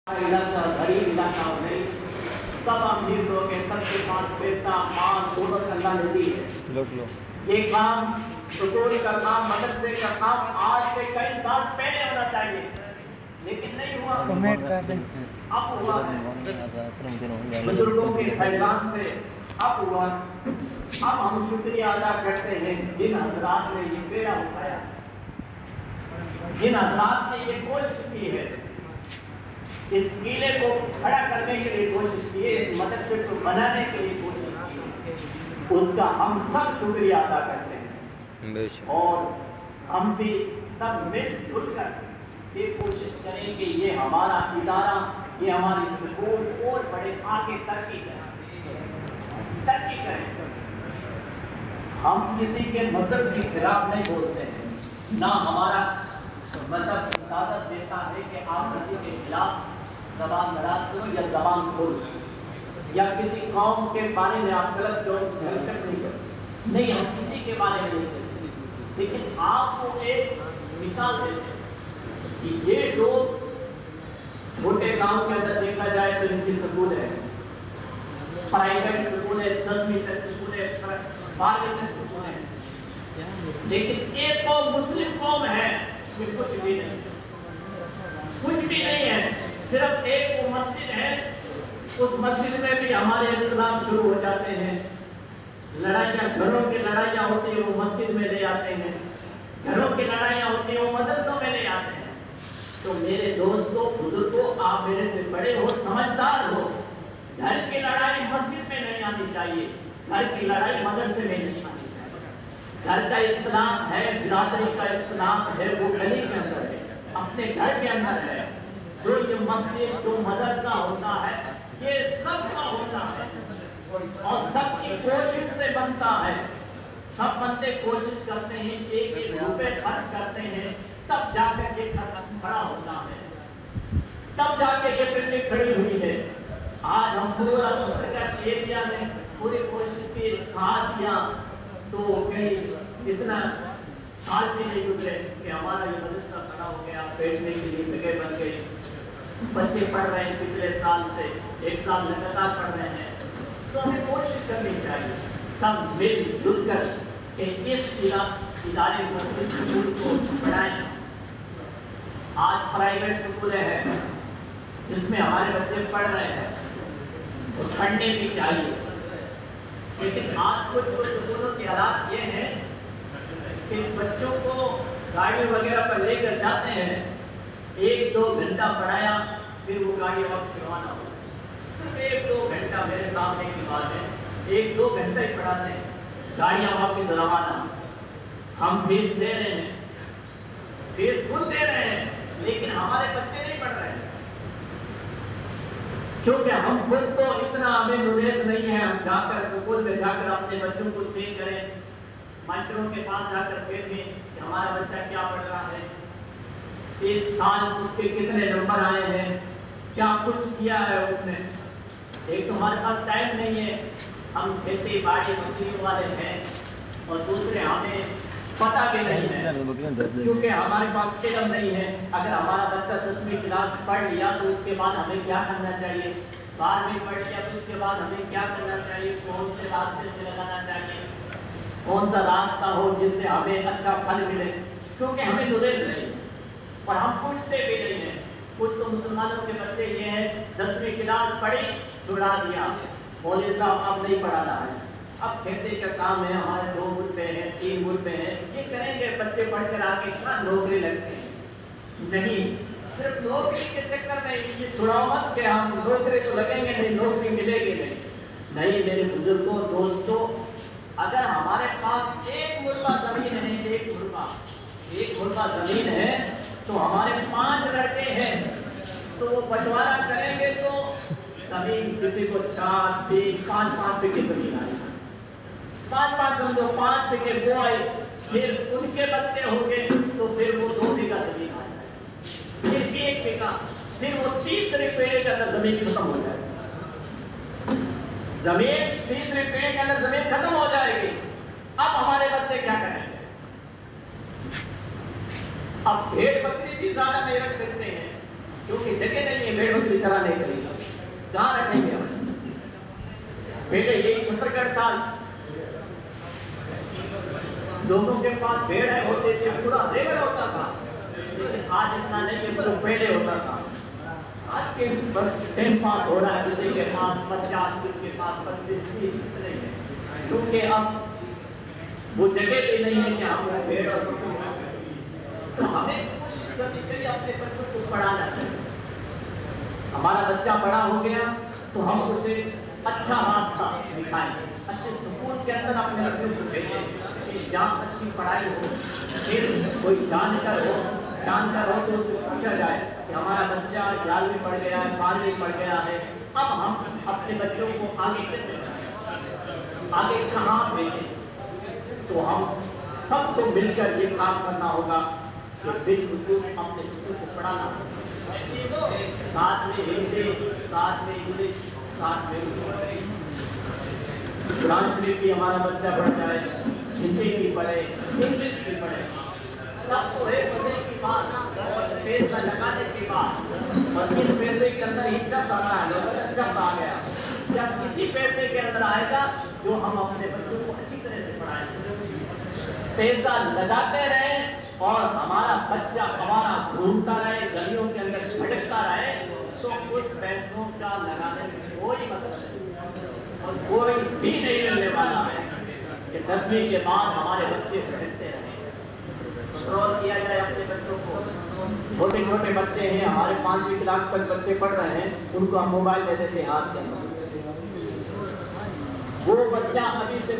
इलाका गरीब इलाका नहीं, सब अमीर लोग हैं, सबके पास पैसा माल दौलत अल्लाह ने दी है। ये काम स्कूल का काम, मदरसे का काम आज से कई साल पहले होना चाहिए, लेकिन नहीं हुआ। अब हुआ है बुजुर्गों के फैजान से, अब हुआ। अब हम शुक्रिया अदा करते हैं जिन हजरात ने ये बेड़ा उठाया, जिन हजरात ने ये कोशिश की है, इस किले को खड़ा करने के लिए कोशिश की है, इस मदरसे को बनाने के लिए कोशिश की है, उसका हम सब शुक्रिया अदा करते हैं। और हम भी सब मिलजुल कर ये कोशिश करें कि ये हमारा इदारा, ये हमारी स्कूल और बड़े आगे तरक्की करें। हम किसी के मजहब के खिलाफ नहीं बोलते हैं, ना हमारा मजहब इजाजत देता है कि आप किसी के खिलाफ जबान दराज करो या जबान खोलो, या किसी कौम के बारे में आप गलत हरकत नहीं करो। नहीं, हम किसी के बारे में नहीं करते, लेकिन आपको एक मिसाल देते हैं कि ये लोग छोटे गांव के अंदर देखा जाए तो इनकी स्कूल है, प्राइवेट स्कूल है, 10वीं तक स्कूल है, 12वीं तक स्कूल है, लेकिन एक कौम मुस्लिम कौम है, इसमें कुछ भी नहीं है। सिर्फ एक वो मस्जिद है, उस मस्जिद में भी हमारे इख्तिलाफ शुरू हो जाते हैं, लड़ाइयाँ, घरों की लड़ाइयाँ होती है वो मस्जिद में ले आते हैं, घरों की लड़ाइयाँ होती है वो मदरसों में ले आते हैं। तो मेरे दोस्तों, बुजुर्गों, आप मेरे से बड़े हो, समझदार हो, घर की लड़ाई मस्जिद में नहीं आनी चाहिए, घर की लड़ाई मदरसे में नहीं आनी चाहिए। घर का इख्तिलाफ है, बिरादरी का इख्तिलाफ है, वो गली के अंदर है, अपने घर के अंदर है। जो ये मस्जिद, जो मदरसा होता है, ये सबका होता है और सबकी कोशिश से बनता है। सब बंदे कोशिश करते हैं, एक एक रुपए खर्च करते हैं, तब जाकर ये खड़ा होता है, तब जाके ये बिल्डिंग खड़ी हुई है। आज हम पूरा एरिया में पूरी कोशिश की, साथ दिया, तो कहीं इतना साल भी नहीं गुजरे कि हमारा ये मदरसा खड़ा हो गया, बैठने के लिए जगह बन गई, बच्चे पढ़ रहे हैं पिछले साल से, एक साल लगातार पढ़ रहे हैं। तो हमें कोशिश करनी चाहिए सब मिलजुल कर कि इस इदारे को, इस स्कूल को बढ़ाएं। आज प्राइवेट स्कूलें हैं जिसमें हमारे बच्चे पढ़ रहे हैं, तो पढ़ने भी चाहिए, लेकिन आज कुछ स्कूलों के हालात ये हैं कि बच्चों को गाड़ी वगैरह पर लेकर जाते हैं, 1-2 घंटा पढ़ाया, फिर वो गाड़ी वापस करवाना हो, सिर्फ 1-2 घंटा, मेरे सामने की बात है, 1-2 घंटा ही पढ़ाते हैं, गाड़ियाँ वापस रवाना। हम फीस दे रहे हैं, फीस खुद दे रहे हैं, लेकिन हमारे बच्चे नहीं पढ़ रहे हैं, क्योंकि हम खुद तो इतना हमें नॉलेज नहीं है। हम जाकर स्कूल में जाकर अपने बच्चों को चेक करें, मास्टरों के पास जाकर फिर भी कि हमारा बच्चा क्या पढ़ रहा है, इस साल उसके कितने नंबर आए हैं, क्या कुछ किया है उसने। एक तो हमारे पास टाइम नहीं है, हम खेती बाड़ी मजदूरी वाले हैं, और दूसरे हमें पता भी नहीं है, क्योंकि हमारे पास इल्म नहीं है। अगर हमारा बच्चा 10वीं क्लास पढ़ लिया तो उसके बाद हमें क्या करना चाहिए, 12वीं पढ़ लिया तो उसके बाद हमें क्या करना चाहिए, कौन से रास्ते से लगाना चाहिए, कौन सा रास्ता हो जिससे हमें अच्छा फल मिले, क्योंकि हमें नॉलेज नहीं और हम पूछते भी नहीं है। कुछ तो मुसलमानों के बच्चे ये हैं, 10वीं क्लास पढ़ी, छुड़ा दिया, मौलवी साहब अब नहीं पढ़ाना है, अब खेती का काम है, हमारे 2 मुद्दे हैं, 3 मुद्दे हैं, ये करेंगे, बच्चे पढ़कर आके क्या नौकरी लगती है। नहीं, सिर्फ नौकरी के चक्कर में ये छुड़ाओ मत कि हम नौकरी तो लगेंगे नहीं, नौकरी मिलेगी नहीं। मेरे बुजुर्गों, दोस्तों, अगर हमारे पास 1 मुर्गा जमीन है, 1 मुर्गा जमीन है, तो हमारे 5 लड़के हैं, तो वो बंटवारा करेंगे तो जमीन किसी को 4, 3, 5 बीघे जमीन आएगी, 5 समझो, 5 बीघे वो आए, फिर उनके बच्चे होंगे तो फिर वो 2 बीघा जमीन आ जाए, फिर 1 बीघा, फिर वो 30 पेड़े के अंदर जमीन खत्म हो जाएगी, जमीन 30 पेड़े के अंदर जमीन खत्म हो जाएगी। अब हमारे बच्चे क्या करेंगे? अब भेड़ बकरी भी ज्यादा नहीं रख सकते हैं, क्योंकि जगह नहीं है भेड़ों की तरह नहीं करेगा, कहाँ रखेंगे हम? पहले यही 70 साल लोगों के पास भेड़ होते थे, पूरा रेवड़ होता था, लेकिन आज इतना नहीं है, तो पहले होता था। आज के बस 10 पास हो रहा है, किसी के पास 50, किसी के पास 25, 30 नहीं है, क्योंकि अब वो जगह भी नहीं है कि हम भेड़ और बकरी। तो हमें कोशिश करनी चाहिए अपने बच्चों को पढ़ाना चाहिए। हमारा बच्चा बड़ा हो गया तो हम उसे अच्छा रास्ता दिखाएं, अच्छे स्कूल के अंदर अपने बच्चों को भेजें, जहाँ अच्छी पढ़ाई हो। फिर कोई जानकर हो तो उससे पूछा जाए कि हमारा बच्चा 11वीं पढ़ गया है, 12वीं पढ़ गया है, अब हम अपने बच्चों को आगे कैसे बढ़ाएं, आगे कहाँ भेजें? तो हम सबको मिलकर ये काम करना होगा कि बिल्कुल अपने बच्चों को पढ़ाना होगा, साथ में हिंदी, साथ में इंग्लिश, साथ में कुरान शरीफ भी हमारा बच्चा पढ़ जाए, हिंदी भी पढ़े, इंग्लिश भी पढ़े। तब तो एक बच्चे की बात और पैसा लगाने के बाद और इस पैसे के अंदर ही जब आता है, जब आ गया, जब किसी पैसे के अंदर आएगा जो हम अपने बच्चों को अच्छी तरह से पढ़ाएंगे। पैसा लगाते रहे और हमारा बच्चा हमारा घूमता रहे, गलियों के अंदर भटकता रहे, तो उस पैसों का लगाने में कोई मतलब नहीं और कोई भी नहीं मिलने वाला है कि 10वीं के बाद हमारे बच्चे भटकते रहे। कंट्रोल किया जाए अपने बच्चों को। छोटे छोटे बच्चे हैं, हमारे 5वीं क्लास तक बच्चे पढ़ रहे हैं, उनको हम मोबाइल दे देते हैं हाथ में, वो बच्चा अभी से